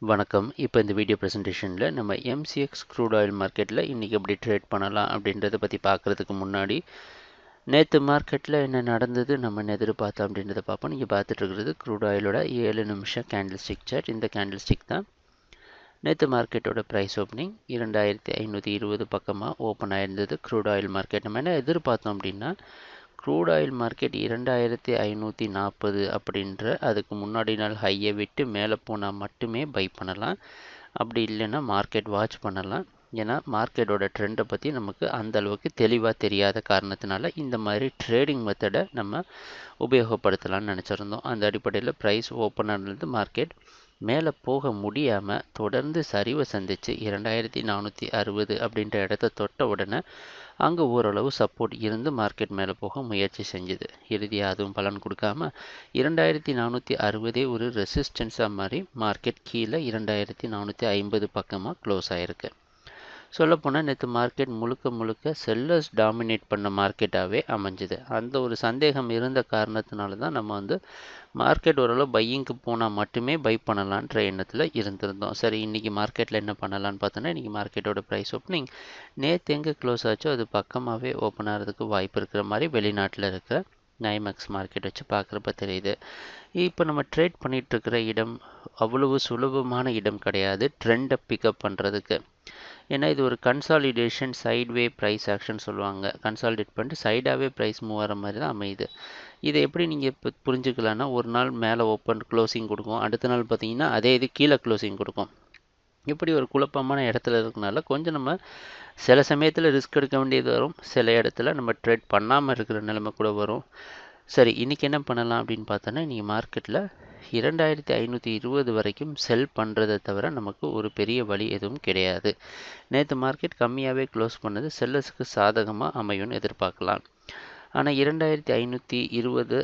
வணக்கம். இப்போ இந்த வீடியோ ப்ரெசன்டேஷனில் நம்ம எம்சிஎக்ஸ் க்ரூட் ஆயில் மார்க்கெட்டில் இன்றைக்கி எப்படி ட்ரேட் பண்ணலாம் அப்படின்றத பற்றி பார்க்குறதுக்கு முன்னாடி நேற்று மார்க்கெட்டில் என்ன நடந்தது நம்ம என்ன எதிர்பார்த்தோம் அப்படின்றத பார்ப்போம். நீங்கள் பார்த்துட்டு இருக்கிறது க்ரூட் ஆயிலோட 7 நிமிஷம் கேண்டில் ஸ்டிக் சார்ட். இந்த கேண்டில் ஸ்டிக் தான் நேற்று மார்க்கெட்டோட ப்ரைஸ் ஓப்பனிங் 2520 பக்கமாக ஓப்பன் ஆயிருந்தது. க்ரூட் ஆயில் மார்க்கெட் நம்ம என்ன எதிர்பார்த்தோம் அப்படின்னா க்ரூட் ஆயில் மார்க்கெட் 2540 அப்படின்ற அதுக்கு முன்னாடி நாள் ஹையை விட்டு மேலே போனால் மட்டுமே பை பண்ணலாம். அப்படி இல்லைன்னா மார்க்கெட் வாட்ச் பண்ணலாம். ஏன்னா மார்க்கெட்டோட ட்ரெண்டை பற்றி நமக்கு அந்த அளவுக்கு தெளிவாக தெரியாத காரணத்தினால இந்த மாதிரி ட்ரேடிங் மெத்தடை நம்ம உபயோகப்படுத்தலாம்னு நினச்சிருந்தோம். அந்த அடிப்படையில் ப்ரைஸ் ஓப்பன் ஆனது மார்க்கெட் மேலே போக முடியாமல் தொடர்ந்து சரிவை சந்தித்து 2460 அப்படின்ற இடத்த தொட்ட உடனே அங்கே ஓரளவு சப்போர்ட் இருந்து மார்க்கெட் மேலே போக முயற்சி செஞ்சுது. இறுதியாக அதுவும் பலன் கொடுக்காம 2460 ஒரு ரெசிஸ்டன்ஸாக மாதிரி மார்க்கெட் கீழே 2450 பக்கமாக க்ளோஸ் ஆகிருக்கு. சொல்லப்போனால் நேற்று மார்க்கெட் முழுக்க செல்லர்ஸ் டாமினேட் பண்ண மார்க்கெட்டாகவே அமைஞ்சுது. அந்த ஒரு சந்தேகம் இருந்த காரணத்தினால தான் நம்ம மார்க்கெட் ஓரளவு பையிங்க்கு போனால் மட்டுமே பை பண்ணலான்ற எண்ணத்தில் இருந்திருந்தோம். சரி, இன்றைக்கி மார்க்கெட்டில் என்ன பண்ணலான்னு பார்த்தோன்னா இன்றைக்கி மார்க்கெட்டோட ப்ரைஸ் ஓப்பனிங் நேற்று எங்கே க்ளோஸ் ஆச்சோ அது பக்கமாகவே ஓப்பன் ஆகிறதுக்கு வாய்ப்பு இருக்கிற மாதிரி வெளிநாட்டில் இருக்கிற நைமேக்ஸ் மார்க்கெட் வச்சு பார்க்குறப்ப தெரியுது. இப்போ நம்ம ட்ரேட் பண்ணிகிட்ருக்கிற இடம் அவ்வளவு சுலபமான இடம் கிடையாது ட்ரெண்டை பிக்கப் பண்ணுறதுக்கு. ஏன்னா இது ஒரு கன்சாலிடேஷன் சைட்வே ப்ரைஸ் ஆக்ஷன் சொல்லுவாங்க. கன்சாலிடேட் பண்ணிட்டு சைடாகவே ப்ரைஸ் மூவ் ஆகிற மாதிரி தான் அமையுது. இதை எப்படி நீங்கள் இப்போ புரிஞ்சுக்கலான்னா, ஒரு நாள் மேலே ஓப்பன் க்ளோசிங் கொடுக்கும், அடுத்த நாள் பார்த்தீங்கன்னா அதே இது கீழே க்ளோசிங் கொடுக்கும். இப்படி ஒரு குழப்பமான இடத்துல இருக்கனால கொஞ்சம் நம்ம சில சமயத்தில் ரிஸ்க் எடுக்க வேண்டியது வரும், சில இடத்துல நம்ம ட்ரேட் பண்ணாமல் இருக்கிற நிலைமை கூட வரும். சரி, இன்றைக்கி என்ன பண்ணலாம் அப்படின்னு பார்த்தோன்னா இன்றைக்கி மார்க்கெட்டில் 2520 வரைக்கும் செல் பண்ணுறதை தவிர நமக்கு ஒரு பெரிய வழி எதுவும் கிடையாது. நேற்று மார்க்கெட் கம்மியாகவே க்ளோஸ் பண்ணது செல்லர்ஸுக்கு சாதகமாக அமையும்னு எதிர்பார்க்கலாம். ஆனால் 2520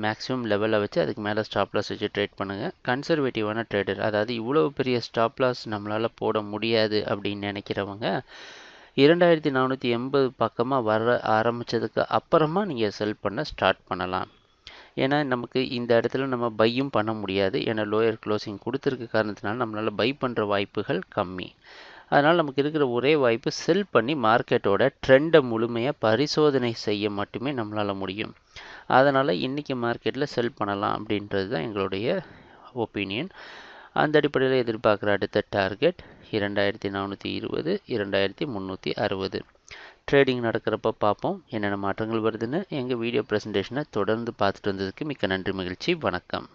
மேக்ஸிமம் லெவலில் வச்சு அதுக்கு மேலே ஸ்டாப் லாஸ் வச்சு ட்ரேட் பண்ணுங்கள். கன்சர்வேட்டிவான ட்ரேடர், அதாவது இவ்வளோ பெரிய ஸ்டாப் லாஸ் நம்மளால் போட முடியாது அப்படின்னு நினைக்கிறவங்க 2480 பக்கமாக வர ஆரம்பித்ததுக்கு அப்புறமா நீங்கள் செல் பண்ண ஸ்டார்ட் பண்ணலாம். ஏன்னா நமக்கு இந்த இடத்துல நம்ம பையும் பண்ண முடியாது. ஏன்னா லோயர் க்ளோசிங் கொடுத்துருக்க காரணத்தினால நம்மளால் பை பண்ணுற வாய்ப்புகள் கம்மி. அதனால் நமக்கு இருக்கிற ஒரே வாய்ப்பு செல் பண்ணி மார்க்கெட்டோட ட்ரெண்டை முழுமையாக பரிசோதனை செய்ய மட்டுமே நம்மளால் முடியும். அதனால் இன்றைக்கி மார்க்கெட்டில் செல் பண்ணலாம் அப்படின்றது தான் எங்களுடைய ஒப்பீனியன். அந்த அடிப்படையில் எதிர்பார்க்குற அடுத்த டார்கெட் 2420 2360. ட்ரேடிங் நடக்கிறப்ப பார்ப்போம் என்னென்ன மாற்றங்கள் வருதுன்னு. எங்கள் வீடியோ ப்ரெசன்டேஷனை தொடர்ந்து பார்த்துட்டு வந்ததுக்கு மிக்க நன்றி, மகிழ்ச்சி, வணக்கம்.